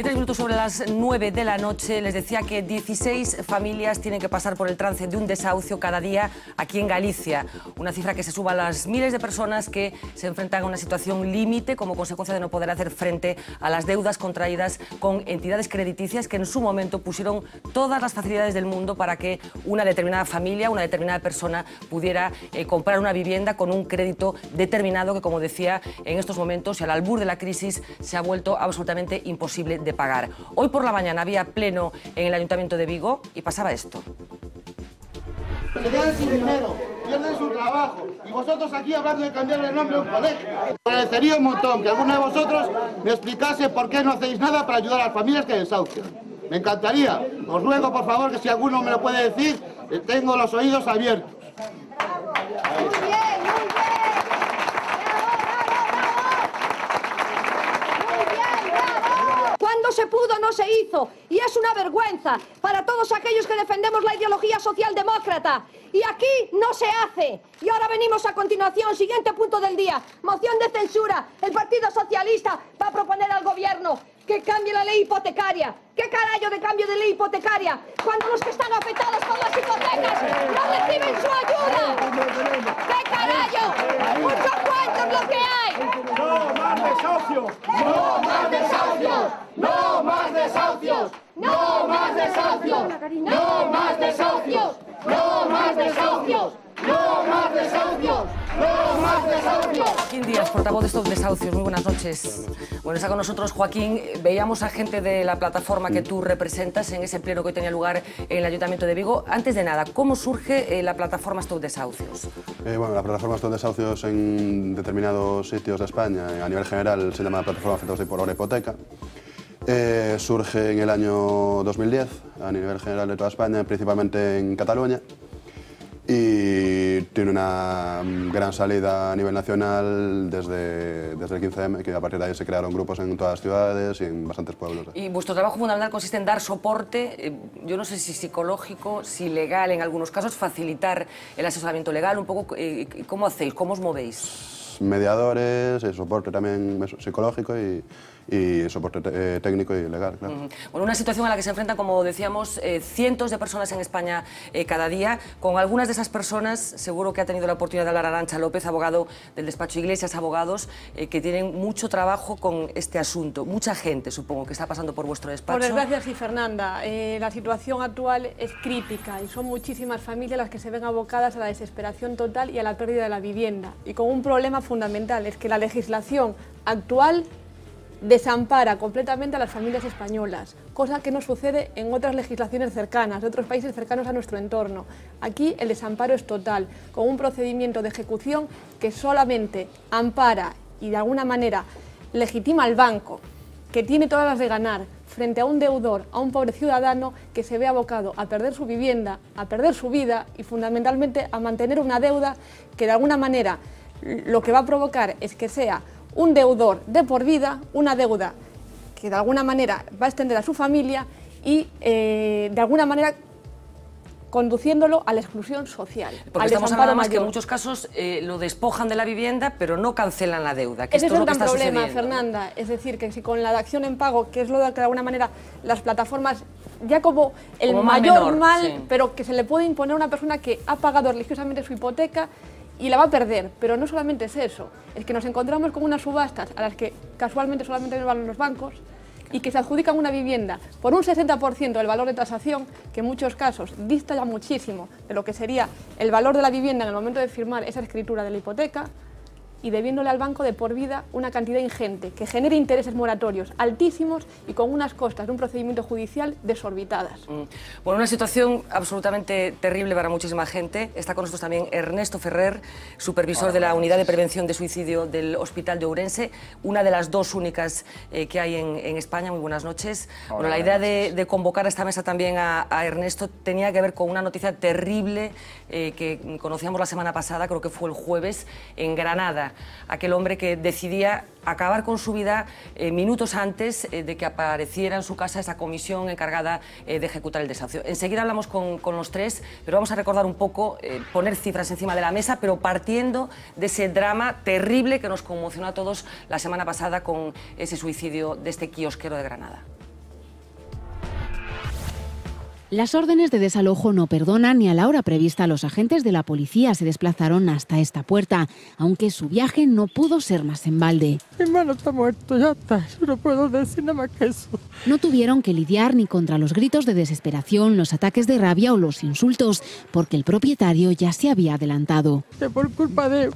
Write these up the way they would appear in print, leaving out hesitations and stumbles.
3 minutos sobre las 9 de la noche. Les decía que 16 familias tienen que pasar por el trance de un desahucio cada día aquí en Galicia. Una cifra que se suma a las miles de personas que se enfrentan a una situación límite como consecuencia de no poder hacer frente a las deudas contraídas con entidades crediticias que en su momento pusieron todas las facilidades del mundo para que una determinada familia, una determinada persona pudiera comprar una vivienda con un crédito determinado que, como decía, en estos momentos y al albur de la crisis se ha vuelto absolutamente imposible de pagar. Hoy por la mañana había pleno en el Ayuntamiento de Vigo y pasaba esto. Se quedan sin dinero, pierden su trabajo y vosotros aquí hablando de cambiarle el nombre a un colegio. Agradecería un montón que alguno de vosotros me explicase por qué no hacéis nada para ayudar a las familias que desahucian. Me encantaría. Os ruego, por favor, que si alguno me lo puede decir, tengo los oídos abiertos. Muy bien. Cuando se pudo, no se hizo. Y es una vergüenza para todos aquellos que defendemos la ideología socialdemócrata. Y aquí no se hace. Y ahora venimos a continuación, siguiente punto del día. Moción de censura. El Partido Socialista va a proponer al gobierno que cambie la ley hipotecaria. ¿Qué carajo de cambio de ley hipotecaria? Cuando los que están afectados con las hipotecas no reciben su ayuda. ¿Qué carajo? Muchos cuentos lo que hay. ¡No más desahucios! ¡No más desahucios! ¡No más desahucios! ¡No más desahucios! ¡No más desahucios! ¡No más desahucios! ¡No más desahucios! ¡No más desahucios! Joaquín Díaz, portavoz de estos desahucios, muy buenas noches. Bueno, está con nosotros Joaquín. Veíamos a gente de la plataforma que tú representas en ese pleno que hoy tenía lugar en el Ayuntamiento de Vigo. Antes de nada, ¿cómo surge la plataforma Stop Desahucios? Bueno, la plataforma Stop Desahucios en determinados sitios de España, a nivel general, se llama Plataforma Afectados por la Hipoteca. Surge en el año 2010, a nivel general de toda España, principalmente en Cataluña. Y tiene una gran salida a nivel nacional desde el 15M, que a partir de ahí se crearon grupos en todas las ciudades y en bastantes pueblos. Y vuestro trabajo fundamental consiste en dar soporte, yo no sé si psicológico, si legal en algunos casos, facilitar el asesoramiento legal, un poco, ¿cómo hacéis? ¿Cómo os movéis? Mediadores, soporte también psicológico y soporte técnico y legal, claro. Bueno, una situación a la que se enfrentan, como decíamos, cientos de personas en España cada día. Con algunas de esas personas, seguro que ha tenido la oportunidad de hablar Arantxa López, abogado del despacho Iglesias Abogados, que tienen mucho trabajo con este asunto. Mucha gente, supongo, que está pasando por vuestro despacho. Por desgracia, sí, Fernanda. La situación actual es crítica y son muchísimas familias las que se ven abocadas a la desesperación total y a la pérdida de la vivienda. Y con un problema fundamental, es que la legislación actual desampara completamente a las familias españolas, cosa que no sucede en otras legislaciones cercanas, de otros países cercanos a nuestro entorno. Aquí el desamparo es total, con un procedimiento de ejecución que solamente ampara y de alguna manera legitima al banco, que tiene todas las de ganar, frente a un deudor, a un pobre ciudadano que se ve abocado a perder su vivienda, a perder su vida y fundamentalmente a mantener una deuda que de alguna manera lo que va a provocar es que sea un deudor de por vida, una deuda que de alguna manera va a extender a su familia y de alguna manera conduciéndolo a la exclusión social. Porque estamos hablando más que en muchos casos lo despojan de la vivienda, pero no cancelan la deuda. Que ese es el gran problema, Fernanda. Es decir, que si con la dación en pago, que es lo que de alguna manera las plataformas, ya como el mayor mal, sí, pero que se le puede imponer a una persona que ha pagado religiosamente su hipoteca y la va a perder, pero no solamente es eso, es que nos encontramos con unas subastas a las que casualmente solamente nos van los bancos y que se adjudican una vivienda por un 60% del valor de tasación, que en muchos casos dista ya muchísimo de lo que sería el valor de la vivienda en el momento de firmar esa escritura de la hipoteca, y debiéndole al banco de por vida una cantidad ingente que genere intereses moratorios altísimos y con unas costas de un procedimiento judicial desorbitadas. Bueno, una situación absolutamente terrible para muchísima gente. Está con nosotros también Ernesto Ferrer, supervisor de la Unidad de Prevención de Suicidio del Hospital de Ourense, una de las dos únicas que hay en España. Muy buenas noches. Bueno, la idea de convocar a esta mesa también a Ernesto tenía que ver con una noticia terrible que conocíamos la semana pasada, creo que fue el jueves, en Granada. Aquel hombre que decidía acabar con su vida minutos antes de que apareciera en su casa esa comisión encargada de ejecutar el desahucio. Enseguida hablamos con los tres, pero vamos a recordar un poco, poner cifras encima de la mesa, pero partiendo de ese drama terrible que nos conmocionó a todos la semana pasada con ese suicidio de este quiosquero de Granada. Las órdenes de desalojo no perdonan y a la hora prevista los agentes de la policía se desplazaron hasta esta puerta, aunque su viaje no pudo ser más en balde. Mi hermano está muerto, ya está, yo no puedo decir nada más que eso. No tuvieron que lidiar ni contra los gritos de desesperación, los ataques de rabia o los insultos, porque el propietario ya se había adelantado. Que por culpa de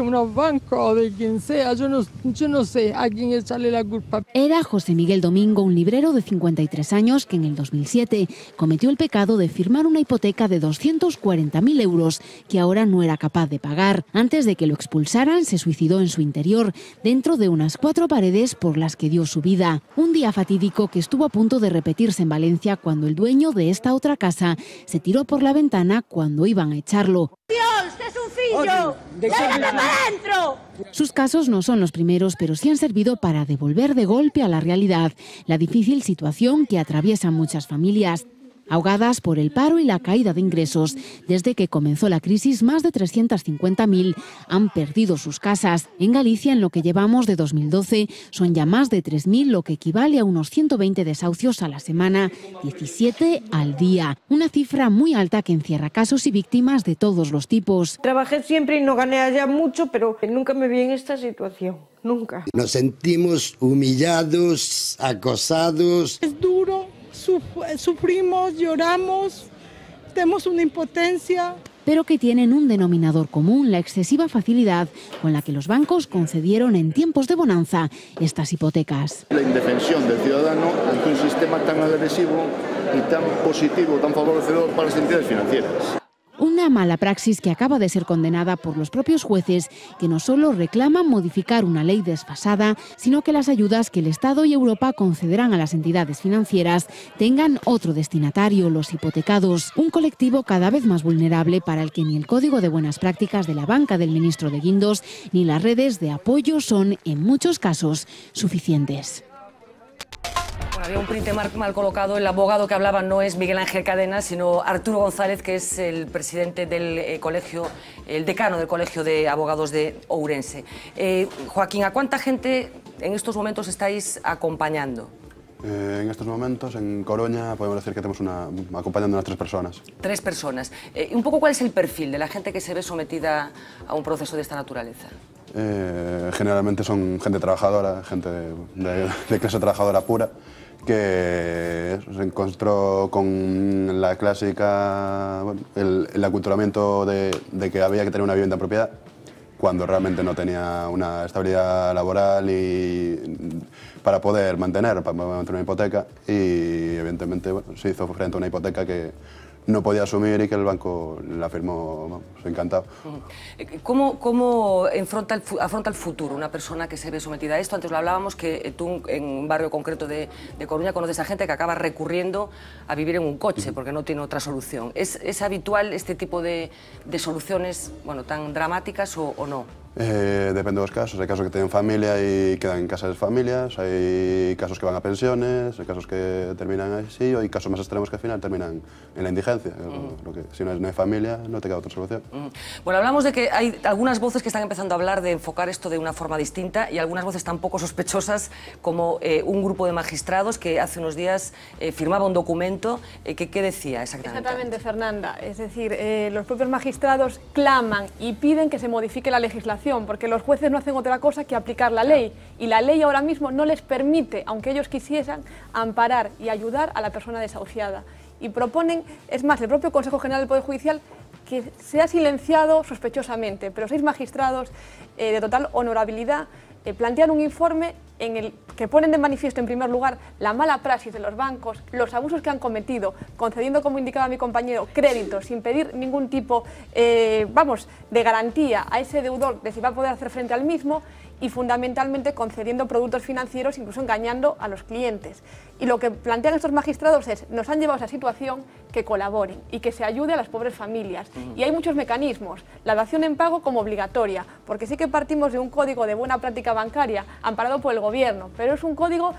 unos bancos o de quien sea, yo no sé a quién echarle la culpa. Era José Miguel Domingo, un librero de 53 años que en el 2007 cometió el pecado de firmar una hipoteca de 240.000 euros que ahora no era capaz de pagar. Antes de que lo expulsaran, se suicidó en su interior, dentro de unas 4 paredes por las que dio su vida. Un día fatídico que estuvo a punto de repetirse en Valencia cuando el dueño de esta otra casa se tiró por la ventana cuando iban a echarlo. Dios, es un fillo, ¡llévate para adentro! Sus casos no son los primeros, pero sí han servido para devolver de golpe a la realidad la difícil situación que atraviesan muchas familias. Ahogadas por el paro y la caída de ingresos, desde que comenzó la crisis, más de 350.000 han perdido sus casas. En Galicia, en lo que llevamos de 2012, son ya más de 3.000, lo que equivale a unos 120 desahucios a la semana, 17 al día. Una cifra muy alta que encierra casos y víctimas de todos los tipos. Trabajé siempre y no gané allá mucho, pero nunca me vi en esta situación. Nunca. Nos sentimos humillados, acosados. Es duro. Sufrimos, lloramos, tenemos una impotencia. Pero que tienen un denominador común, la excesiva facilidad con la que los bancos concedieron en tiempos de bonanza estas hipotecas. La indefensión del ciudadano ante un sistema tan agresivo y tan positivo, tan favorecedor para las entidades financieras. Una mala praxis que acaba de ser condenada por los propios jueces, que no solo reclaman modificar una ley desfasada, sino que las ayudas que el Estado y Europa concederán a las entidades financieras tengan otro destinatario, los hipotecados. Un colectivo cada vez más vulnerable para el que ni el Código de Buenas Prácticas de la banca del ministro de Guindos ni las redes de apoyo son, en muchos casos, suficientes. Bueno, había un print mal colocado. El abogado que hablaba no es Miguel Ángel Cadena, sino Arturo González, que es el presidente del colegio, el decano del Colegio de Abogados de Ourense. Joaquín, ¿a cuánta gente en estos momentos estáis acompañando? En estos momentos, en Coruña, podemos decir que tenemos acompañando unas 3 personas. 3 personas. Un poco, ¿cuál es el perfil de la gente que se ve sometida a un proceso de esta naturaleza? Generalmente son gente trabajadora, gente de clase trabajadora pura, que se encontró con la clásica, bueno, el aculturamiento de que había que tener una vivienda en propiedad, cuando realmente no tenía una estabilidad laboral para poder mantener una hipoteca, y evidentemente bueno, se hizo frente a una hipoteca que no podía asumir y que el banco la firmó encantado. ¿Cómo afronta el futuro una persona que se ve sometida a esto? Antes lo hablábamos, que tú en un barrio concreto de Coruña conoces a gente que acaba recurriendo a vivir en un coche porque no tiene otra solución. ¿Es habitual este tipo de soluciones tan dramáticas o no? Depende de los casos. Hay casos que tienen familia y quedan en casa de familias, hay casos que van a pensiones, hay casos que terminan así, y hay casos más extremos que al final terminan en la indigencia. Si no hay familia, no te queda otra solución. Bueno, hablamos de que hay algunas voces que están empezando a hablar de enfocar esto de una forma distinta, y algunas voces tan poco sospechosas como un grupo de magistrados que hace unos días firmaba un documento ¿qué decía exactamente? Exactamente, Fernanda. Es decir, los propios magistrados claman y piden que se modifique la legislación, porque los jueces no hacen otra cosa que aplicar la ley, y la ley ahora mismo no les permite, aunque ellos quisiesen, amparar y ayudar a la persona desahuciada. Y proponen, es más, el propio Consejo General del Poder Judicial, que sea silenciado sospechosamente, pero 6 magistrados de total honorabilidad plantean un informe en el que ponen de manifiesto, en primer lugar, la mala praxis de los bancos, los abusos que han cometido, concediendo, como indicaba mi compañero, créditos sin pedir ningún tipo de garantía a ese deudor de si va a poder hacer frente al mismo, y fundamentalmente concediendo productos financieros, incluso engañando a los clientes. Y lo que plantean estos magistrados es: nos han llevado a esa situación, que colaboren y que se ayude a las pobres familias. Y hay muchos mecanismos, la dación en pago como obligatoria, porque sí que partimos de un código de buena práctica bancaria amparado por el gobierno, pero es un código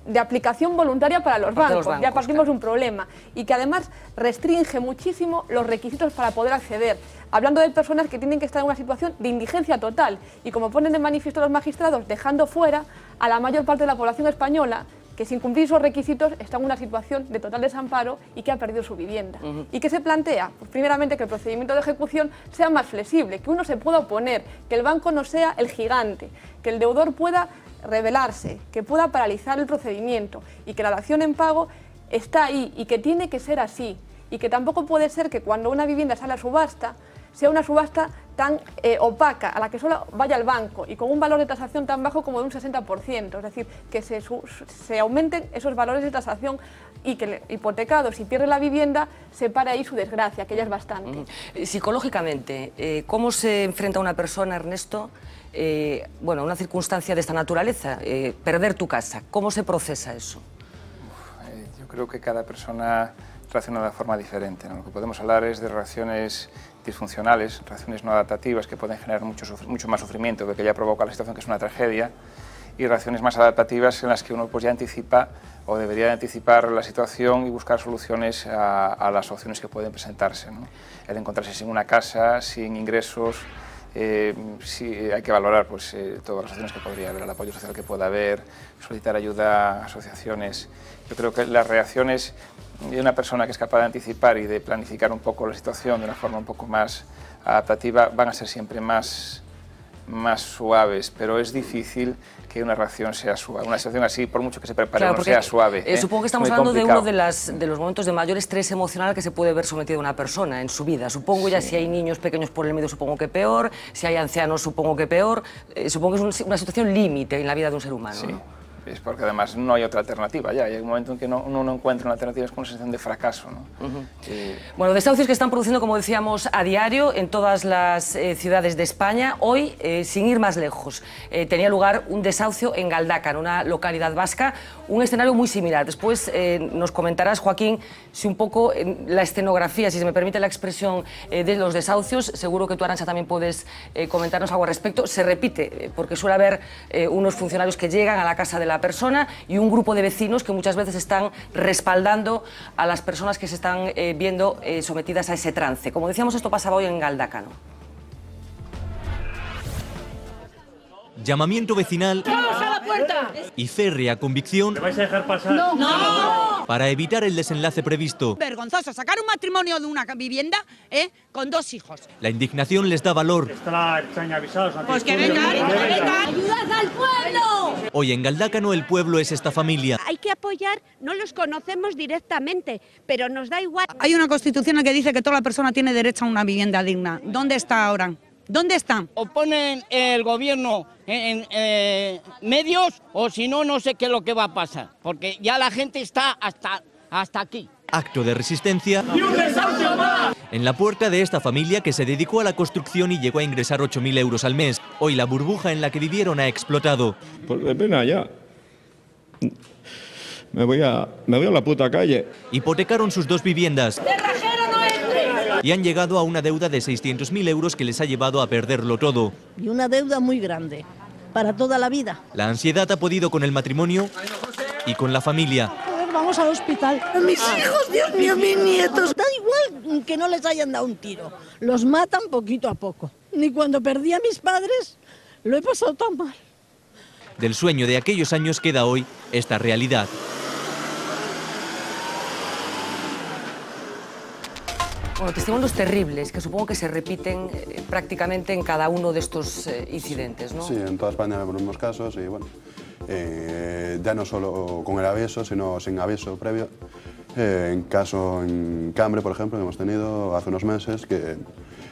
de aplicación voluntaria para los bancos, ya partimos de un problema, y que además restringe muchísimo los requisitos para poder acceder, hablando de personas que tienen que estar en una situación de indigencia total, y como ponen de manifiesto los magistrados, dejando fuera a la mayor parte de la población española, que sin cumplir esos requisitos está en una situación de total desamparo y que ha perdido su vivienda. ¿Y qué se plantea? Pues primeramente que el procedimiento de ejecución sea más flexible, que uno se pueda oponer, que el banco no sea el gigante, que el deudor pueda rebelarse, que pueda paralizar el procedimiento y que la dación en pago está ahí y que tiene que ser así y que tampoco puede ser que cuando una vivienda sale a subasta sea una subasta tan opaca, a la que solo vaya el banco y con un valor de tasación tan bajo como de un 60%, es decir, que se aumenten esos valores de tasación y que el hipotecado, si pierde la vivienda, se pare ahí su desgracia, que ya es bastante. Psicológicamente, ¿cómo se enfrenta una persona, Ernesto, bueno, a una circunstancia de esta naturaleza, perder tu casa? ¿Cómo se procesa eso? Yo creo que cada persona reacciona de forma diferente, ¿no? Lo que podemos hablar es de reacciones disfuncionales, reacciones no adaptativas que pueden generar mucho más sufrimiento de que ya provoca la situación, que es una tragedia, y reacciones más adaptativas en las que uno pues ya anticipa o debería anticipar la situación y buscar soluciones a las opciones que pueden presentarse, ¿no? El encontrarse sin una casa, sin ingresos, sí, hay que valorar pues, todas las opciones que podría haber, el apoyo social que pueda haber, solicitar ayuda a asociaciones. Yo creo que las reacciones de una persona que es capaz de anticipar y de planificar un poco la situación de una forma un poco más adaptativa van a ser siempre más suaves, pero es difícil que una reacción sea suave. Una situación así, por mucho que se prepare, claro, no sea suave. Supongo que estamos hablando de uno de los momentos de mayor estrés emocional que se puede ver sometido una persona en su vida. Supongo ya si hay niños pequeños por el medio, supongo que peor, si hay ancianos, supongo que peor. Supongo que es una situación límite en la vida de un ser humano, sí. ¿no? Es porque además no hay otra alternativa ya, hay un momento en que uno no encuentra una alternativa, es como una sensación de fracaso, ¿no? Bueno, desahucios que están produciendo, como decíamos, a diario en todas las ciudades de España. Hoy, sin ir más lejos, tenía lugar un desahucio en Galdácano, una localidad vasca, un escenario muy similar. Después nos comentarás, Joaquín, si un poco la escenografía, si se me permite la expresión, de los desahucios, seguro que tú, Arantxa, también puedes comentarnos algo al respecto. Se repite, porque suele haber unos funcionarios que llegan a la casa de la persona y un grupo de vecinos que muchas veces están respaldando a las personas que se están viendo sometidas a ese trance. Como decíamos, esto pasaba hoy en Galdácano. Llamamiento vecinal y férrea convicción. ¿Me vais a dejar pasar? ¡No! ¡No! Para evitar el desenlace previsto. Vergonzoso sacar un matrimonio de una vivienda con 2 hijos. La indignación les da valor. Está la Ertzaintza avisados. Pues que vengan, ¡ayudad al pueblo! Hoy en Galdácano el pueblo es esta familia. Hay que apoyar, no los conocemos directamente, pero nos da igual. Hay una constitución que dice que toda persona tiene derecho a una vivienda digna. ¿Dónde está ahora? ¿Dónde están? O ponen el gobierno en medios o si no, no sé qué es lo que va a pasar. Porque ya la gente está hasta aquí. Acto de resistencia en la puerta de esta familia que se dedicó a la construcción y llegó a ingresar 8.000 euros al mes. Hoy la burbuja en la que vivieron ha explotado. Pues de pena ya. Me voy a la puta calle. Hipotecaron sus 2 viviendas. Y han llegado a una deuda de 600.000 euros que les ha llevado a perderlo todo. Y una deuda muy grande, para toda la vida. La ansiedad ha podido con el matrimonio y con la familia. Vamos al hospital. Mis hijos, Dios mío, mis nietos. Da igual que no les hayan dado un tiro. Los matan poquito a poco. Ni cuando perdí a mis padres lo he pasado tan mal. Del sueño de aquellos años queda hoy esta realidad. Bueno, testimonios terribles que supongo que se repiten prácticamente en cada uno de estos incidentes, ¿no? Sí, en toda España vemos los mismos casos y bueno, ya no solo con el aviso, sino sin aviso previo. En caso en Cambre, por ejemplo, que hemos tenido hace unos meses, que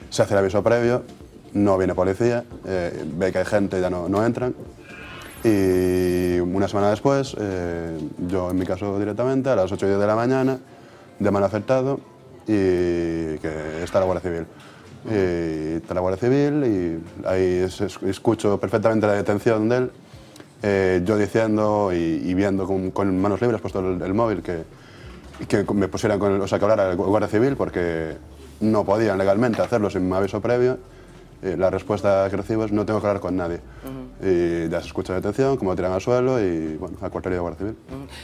se hace el aviso previo, no viene policía, ve que hay gente y ya no entran. Y una semana después, yo en mi caso directamente, a las 8 y 10 de la mañana, llaman al afectado y que está la Guardia Civil. Y está la Guardia Civil y ahí escucho perfectamente la detención de él, yo diciendo y viendo con manos libres, puesto el móvil, que me pusieran que hablara el Guardia Civil porque no podían legalmente hacerlo sin aviso previo. La respuesta que recibo es: no tengo que hablar con nadie. Y ya se escucha de detención, como tiran al suelo y, bueno, a cuartería de Guardia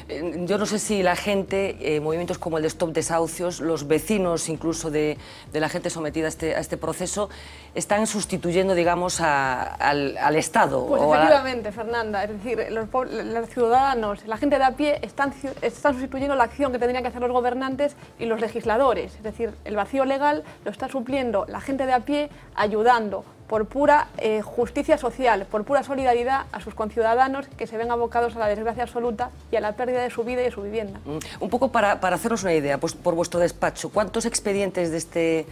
Civil. Yo no sé si la gente, movimientos como el de Stop Desahucios, los vecinos incluso de la gente sometida a este proceso, están sustituyendo, digamos, al Estado. Pues efectivamente, Fernanda, es decir, los ciudadanos, la gente de a pie están sustituyendo la acción que tendrían que hacer los gobernantes y los legisladores. Es decir, el vacío legal lo está supliendo la gente de a pie, ayudando por pura justicia social, por pura solidaridad a sus conciudadanos que se ven abocados a la desgracia absoluta y a la pérdida de su vida y de su vivienda. Un poco para hacernos una idea, pues por vuestro despacho, ¿cuántos expedientes de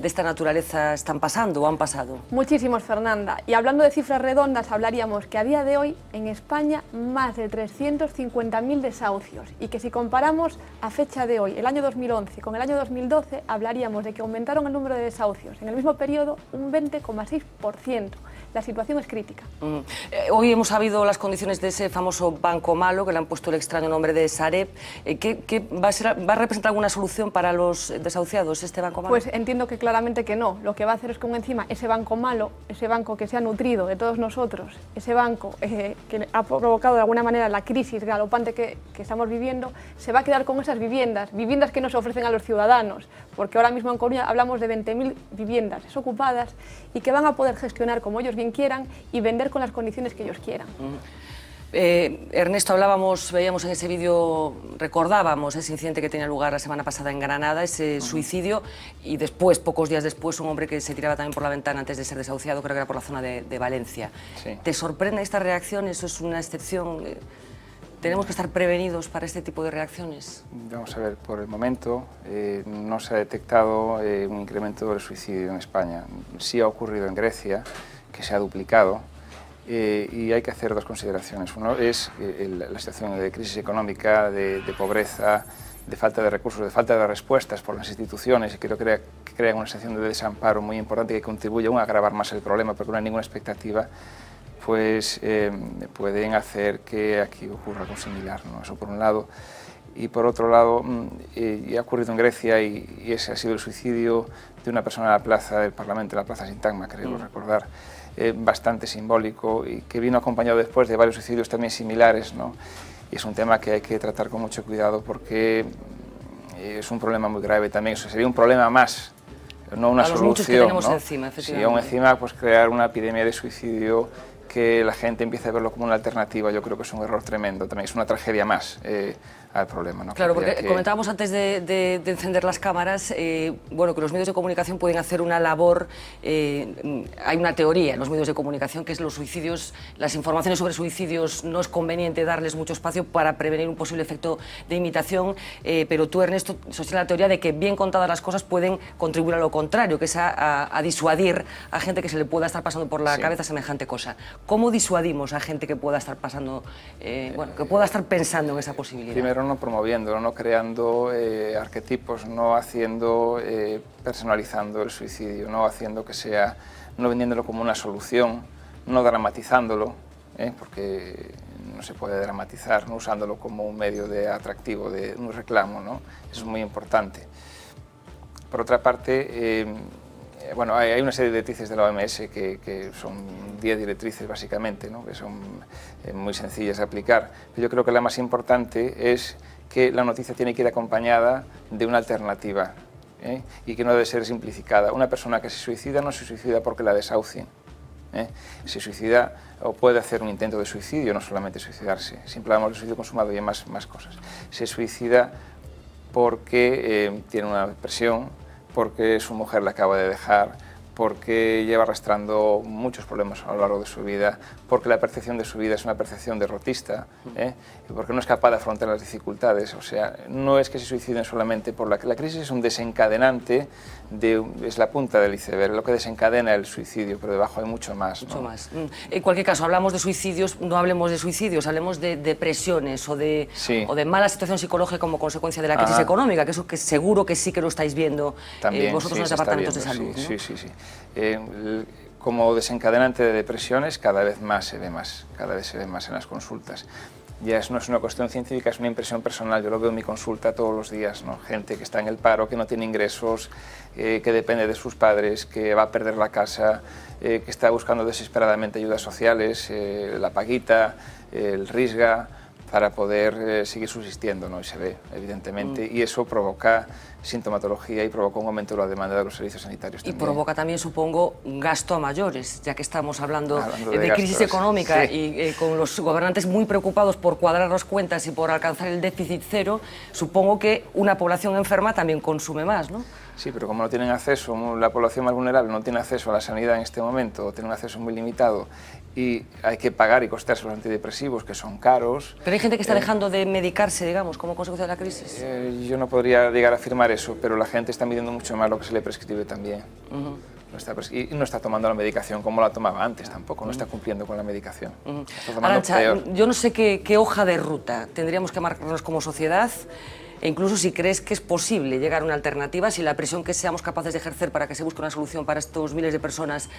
esta naturaleza están pasando o han pasado? Muchísimos, Fernanda. Y hablando de cifras redondas, hablaríamos que a día de hoy en España más de 350.000 desahucios y que si comparamos a fecha de hoy, el año 2011 con el año 2012, hablaríamos de que aumentaron el número de desahucios en el mismo periodo un 20,6%. La situación es crítica. Hoy hemos sabido las condiciones de ese famoso banco malo, que le han puesto el extraño nombre de Sareb. ¿Qué va a representar alguna solución para los desahuciados este banco malo? Pues entiendo que claramente que no. Lo que va a hacer es que encima ese banco malo, ese banco que se ha nutrido de todos nosotros, ese banco que ha provocado de alguna manera la crisis galopante que estamos viviendo, se va a quedar con esas viviendas que no se ofrecen a los ciudadanos, porque ahora mismo en Coruña hablamos de 20.000 viviendas desocupadas y que van a poder gestionar como ellos bien quieran y vender con las condiciones que ellos quieran. Ernesto, veíamos en ese vídeo, recordábamos ese incidente que tenía lugar la semana pasada en Granada, ese suicidio, y después, pocos días después, un hombre que se tiraba también por la ventana antes de ser desahuciado, creo que era por la zona de Valencia. Sí. ¿Te sorprende esta reacción? ¿Eso es una excepción? ¿Tenemos que estar prevenidos para este tipo de reacciones? Vamos a ver, por el momento no se ha detectado un incremento del suicidio en España. Sí ha ocurrido en Grecia, que se ha duplicado, y hay que hacer dos consideraciones. Uno es la situación de crisis económica, de pobreza, de falta de recursos, de falta de respuestas por las instituciones, y creo que crean una situación de desamparo muy importante que contribuye aún a agravar más el problema, porque no hay ninguna expectativa, pues pueden hacer que aquí ocurra algo similar, ¿no? Eso por un lado. Y por otro lado, y ha ocurrido en Grecia, y ese ha sido el suicidio de una persona en la plaza del Parlamento, en la plaza Sintagma, creo recordar, bastante simbólico, y que vino acompañado después de varios suicidios también similares, ¿no? Y es un tema que hay que tratar con mucho cuidado porque es un problema muy grave también. Eso sería un problema más, no una solución. Muchos que tenemos encima, efectivamente. Sí, aún encima, pues crear una epidemia de suicidio que la gente empiece a verlo como una alternativa, yo creo que es un error tremendo, también es una tragedia más al problema, ¿no? Claro, porque comentábamos antes de encender las cámaras, bueno, que los medios de comunicación pueden hacer una labor, hay una teoría en los medios de comunicación que es los suicidios, las informaciones sobre suicidios no es conveniente darles mucho espacio para prevenir un posible efecto de imitación, pero tú, Ernesto, sostienes la teoría de que bien contadas las cosas pueden contribuir a lo contrario, que es a disuadir a gente que se le pueda estar pasando por la cabeza semejante cosa. ¿Cómo disuadimos a gente que pueda estar pasando, bueno, que pueda estar pensando en esa posibilidad? Primero, no promoviéndolo, no creando arquetipos, no haciendo, personalizando el suicidio, no haciendo que sea, no vendiéndolo como una solución, no dramatizándolo, porque no se puede dramatizar, no usándolo como un medio de atractivo, de un reclamo, ¿no? Eso es muy importante. Por otra parte, bueno, hay una serie de directrices de la OMS que son 10 directrices básicamente, ¿no? Que son muy sencillas de aplicar. Pero yo creo que la más importante es que la noticia tiene que ir acompañada de una alternativa, y que no debe ser simplificada. Una persona que se suicida no se suicida porque la desahucien. Se suicida o puede hacer un intento de suicidio, no solamente suicidarse. Siempre hablamos de suicidio consumado y hay más cosas. Se suicida porque tiene una depresión, porque su mujer la acaba de dejar, porque lleva arrastrando muchos problemas a lo largo de su vida, porque la percepción de su vida es una percepción derrotista, y porque no es capaz de afrontar las dificultades. O sea, no es que se suiciden solamente por la crisis, es un desencadenante, es la punta del iceberg, lo que desencadena el suicidio, pero debajo hay mucho más. Mucho más. En cualquier caso, hablamos de suicidios, no hablemos de suicidios, hablemos de depresiones o de mala situación psicológica como consecuencia de la crisis económica, que eso que seguro que sí que lo estáis viendo vosotros en los departamentos de salud, ¿no? Sí. Como desencadenante de depresiones cada vez se ve más en las consultas. ya no es una cuestión científica, es una impresión personal. Yo lo veo en mi consulta todos los días, ¿no? Gente que está en el paro, que no tiene ingresos, que depende de sus padres, que va a perder la casa, que está buscando desesperadamente ayudas sociales, la paguita, el risga, para poder seguir subsistiendo, ¿no? Y se ve, evidentemente, y eso provoca sintomatología y provoca un aumento de la demanda de los servicios sanitarios también. Y provoca también, supongo, un gasto a mayores, ya que estamos hablando de crisis gastos, económica sí. y con los gobernantes muy preocupados por cuadrar las cuentas y por alcanzar el déficit cero, supongo que una población enferma también consume más, ¿no? Sí, pero como no tienen acceso, la población más vulnerable no tiene acceso a la sanidad en este momento, o tiene un acceso muy limitado, y hay que pagar y costearse los antidepresivos, que son caros. Pero hay gente que está dejando de medicarse, digamos, como consecuencia de la crisis. Yo no podría llegar a afirmar eso, pero la gente está midiendo mucho más lo que se le prescribe también. Y no está tomando la medicación como la tomaba antes tampoco, no está cumpliendo con la medicación. Está tomando Arantxa, peor. yo no sé qué hoja de ruta tendríamos que marcarnos como sociedad, e incluso si crees que es posible llegar a una alternativa, si la presión que seamos capaces de ejercer para que se busque una solución para estos miles de personas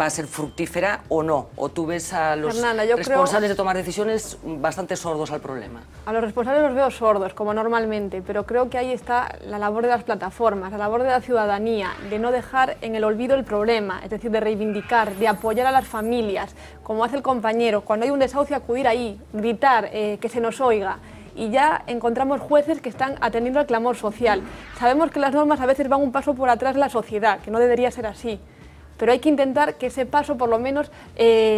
va a ser fructífera o no, o tú ves a los responsables de tomar decisiones bastante sordos al problema. A los responsables los veo sordos, como normalmente, pero creo que ahí está la labor de las plataformas, la labor de la ciudadanía, de no dejar en el olvido el problema, es decir, de reivindicar, de apoyar a las familias, como hace el compañero, cuando hay un desahucio acudir ahí, gritar, que se nos oiga. Y ya encontramos jueces que están atendiendo al clamor social. Sabemos que las normas a veces van un paso por atrás de la sociedad, que no debería ser así, pero hay que intentar que ese paso por lo menos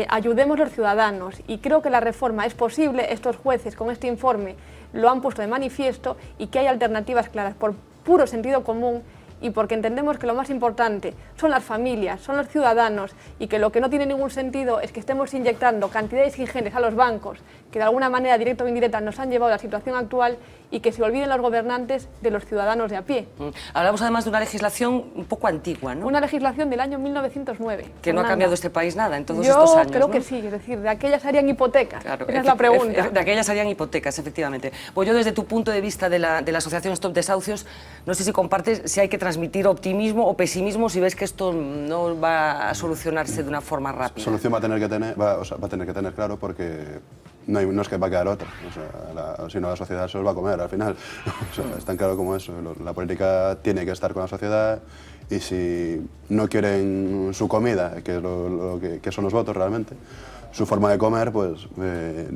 ayudemos los ciudadanos, y creo que la reforma es posible. Estos jueces con este informe lo han puesto de manifiesto, y que hay alternativas claras por puro sentido común, y porque entendemos que lo más importante son las familias, son los ciudadanos, y que lo que no tiene ningún sentido es que estemos inyectando cantidades ingentes a los bancos, que de alguna manera, directa o indirecta, nos han llevado a la situación actual, y que se olviden los gobernantes de los ciudadanos de a pie. Hablamos además de una legislación un poco antigua, ¿no? Una legislación del año 1909. Que no ha cambiado este país nada en todos estos años. Yo creo ¿no? que sí, es decir, de aquellas harían hipotecas, claro, esa es la pregunta. De aquellas harían hipotecas, efectivamente. Pues yo, desde tu punto de vista de la asociación Stop Desahucios, no sé si compartes si hay que transmitir optimismo o pesimismo, si ves que esto no va a solucionarse de una forma rápida. Solución va a tener que tener, claro, porque no es que va a quedar otra, o sea, si no la sociedad se los va a comer al final, o sea, es tan claro como eso. La política tiene que estar con la sociedad, y si no quieren su comida, que es que son los votos realmente, su forma de comer, pues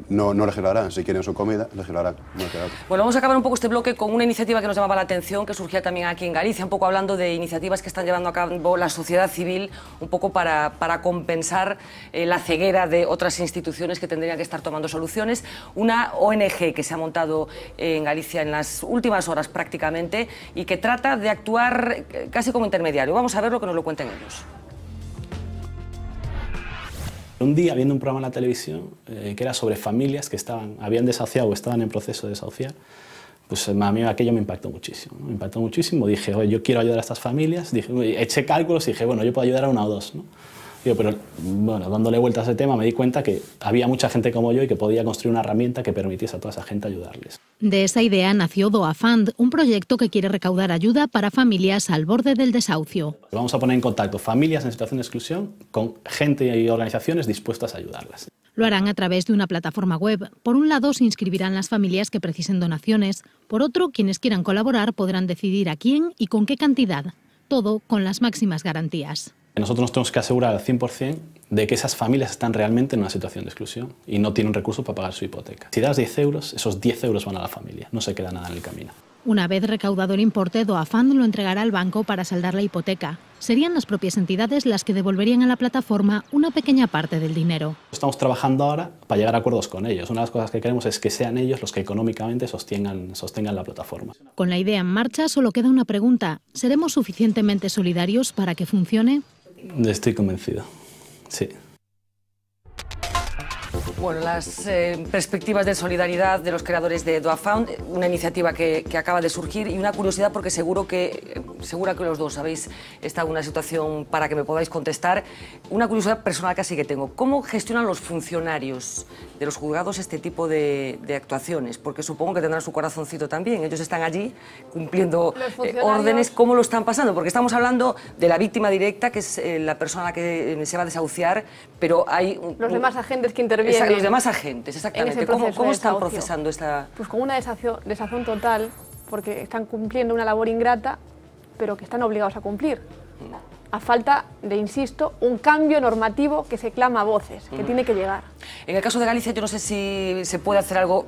no legislarán. Si quieren su comida, legislarán. No queda otra. Bueno, vamos a acabar un poco este bloque con una iniciativa que nos llamaba la atención, que surgía también aquí en Galicia, un poco hablando de iniciativas que están llevando a cabo la sociedad civil, un poco para compensar la ceguera de otras instituciones que tendrían que estar tomando soluciones. Una ONG que se ha montado en Galicia en las últimas horas prácticamente, y que trata de actuar casi como intermediario. Vamos a ver lo que nos lo cuenten ellos. Un día, viendo un programa en la televisión que era sobre familias que habían desahuciado o estaban en proceso de desahuciar, pues a mí aquello me impactó muchísimo, ¿no? Me impactó muchísimo. Dije, oye, yo quiero ayudar a estas familias. Eché cálculos y dije, bueno, yo puedo ayudar a una o dos, ¿no? Pero bueno, dándole vueltas a ese tema, me di cuenta que había mucha gente como yo y que podía construir una herramienta que permitiese a toda esa gente ayudarles. De esa idea nació Doa Fund, un proyecto que quiere recaudar ayuda para familias al borde del desahucio. Vamos a poner en contacto familias en situación de exclusión con gente y organizaciones dispuestas a ayudarlas. Lo harán a través de una plataforma web. Por un lado, se inscribirán las familias que precisen donaciones. Por otro, quienes quieran colaborar podrán decidir a quién y con qué cantidad. Todo con las máximas garantías. Nosotros nos tenemos que asegurar al 100% de que esas familias están realmente en una situación de exclusión y no tienen recursos para pagar su hipoteca. Si das 10 euros, esos 10 euros van a la familia, no se queda nada en el camino. Una vez recaudado el importe, Doa Fund lo entregará al banco para saldar la hipoteca. Serían las propias entidades las que devolverían a la plataforma una pequeña parte del dinero. Estamos trabajando ahora para llegar a acuerdos con ellos. Una de las cosas que queremos es que sean ellos los que económicamente sostengan la plataforma. Con la idea en marcha, solo queda una pregunta. ¿Seremos suficientemente solidarios para que funcione? Estoy convencido, sí. Bueno, las perspectivas de solidaridad de los creadores de Doa Fund, una iniciativa que acaba de surgir, y una curiosidad, porque segura que los dos habéis estado en una situación para que me podáis contestar. Una curiosidad personal casi que tengo. ¿Cómo gestionan los funcionarios de los juzgados este tipo de actuaciones? Porque supongo que tendrán su corazoncito también. Ellos están allí cumpliendo órdenes. ¿Cómo lo están pasando? Porque estamos hablando de la víctima directa, que es la persona a la que se va a desahuciar, pero hay... Los demás agentes que intervienen. los demás agentes, exactamente. ¿Cómo están procesando esta...? Pues con una desazón total, porque están cumpliendo una labor ingrata, pero que están obligados a cumplir. A falta de, insisto, un cambio normativo que se clama a voces, que tiene que llegar. En el caso de Galicia, yo no sé si se puede hacer algo,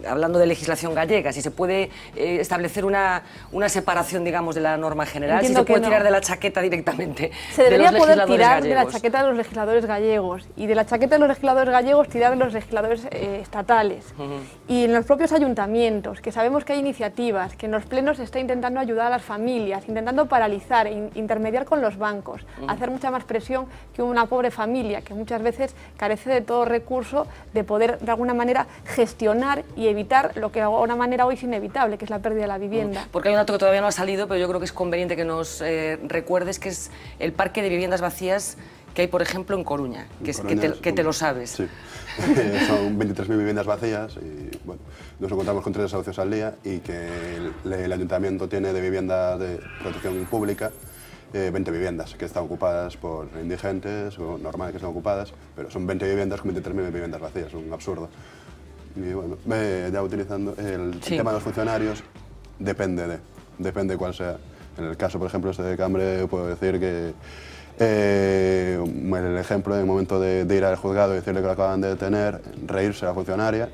hablando de legislación gallega, si se puede establecer una separación, digamos, de la norma general, si se puede tirar de la chaqueta directamente. Se debería poder tirar de la chaqueta de los legisladores gallegos y de la chaqueta de los legisladores gallegos tirar de los legisladores estatales y en los propios ayuntamientos, que sabemos que hay iniciativas, que en los plenos se está intentando ayudar a las familias, intentando paralizar, intermediar con los bancos, hacer mucha más presión que una pobre familia que muchas veces carece de todo recurso de poder de alguna manera gestionar y evitar lo que de alguna manera hoy es inevitable, que es la pérdida de la vivienda. Porque hay un dato que todavía no ha salido, pero yo creo que es conveniente que nos recuerdes, que es el parque de viviendas vacías que hay, por ejemplo, en Coruña, que te lo sabes. Sí, son 23.000 viviendas vacías y bueno, nos encontramos con 3 desahucios al día y que el ayuntamiento tiene de vivienda de protección pública 20 viviendas que están ocupadas por indigentes, o normal que estén ocupadas, pero son 20 viviendas con 23.000 viviendas vacías, es un absurdo. Y bueno, ya utilizando el tema de los funcionarios, depende cuál sea. En el caso, por ejemplo, este de Cambre, puedo decir que el ejemplo, en el momento de ir al juzgado y decirle que lo acaban de detener, reírse a la funcionaria,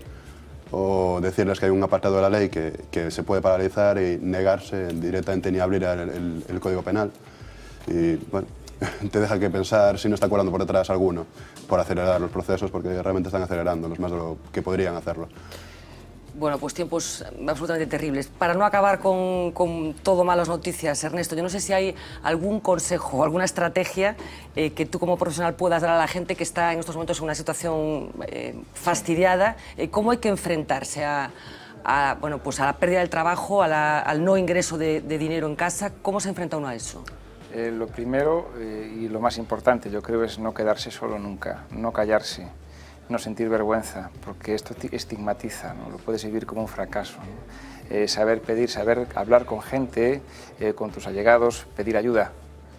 o decirles que hay un apartado de la ley que se puede paralizar y negarse directamente ni abrir el Código Penal. Y bueno, te deja que pensar si no está colando por detrás alguno por acelerar los procesos, porque realmente están acelerándolos más de lo que podrían hacerlo. Bueno, pues tiempos absolutamente terribles. Para no acabar con todo malas noticias, Ernesto, yo no sé si hay algún consejo, alguna estrategia que tú como profesional puedas dar a la gente que está en estos momentos en una situación fastidiada. ¿Cómo hay que enfrentarse a la pérdida del trabajo, al no ingreso de dinero en casa? ¿Cómo se enfrenta uno a eso? Lo primero y lo más importante, yo creo, es no quedarse solo nunca, no callarse, no sentir vergüenza, porque esto estigmatiza, ¿no? Lo puedes vivir como un fracaso, ¿no? Saber pedir, saber hablar con gente, con tus allegados, pedir ayuda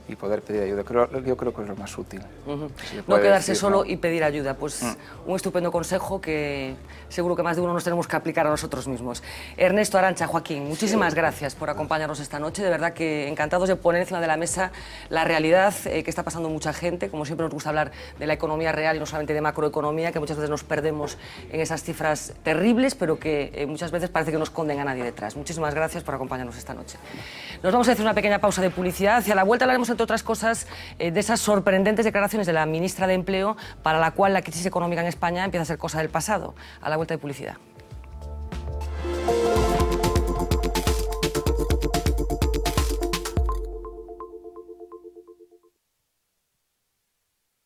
y poder pedir ayuda. Yo creo que es lo más útil. No quedarse solo y pedir ayuda. Pues un estupendo consejo que seguro que más de uno nos tenemos que aplicar a nosotros mismos. Ernesto, Arantxa, Joaquín, muchísimas gracias por acompañarnos esta noche. De verdad que encantados de poner encima de la mesa la realidad que está pasando mucha gente. Como siempre nos gusta hablar de la economía real y no solamente de macroeconomía, que muchas veces nos perdemos en esas cifras terribles, pero que muchas veces parece que no esconden a nadie detrás. Muchísimas gracias por acompañarnos esta noche. Nos vamos a hacer una pequeña pausa de publicidad. Hacia la vuelta hablaremos, entre otras cosas, de esas sorprendentes declaraciones de la ministra de Empleo, para la cual la crisis económica en España empieza a ser cosa del pasado. A la vuelta de publicidad.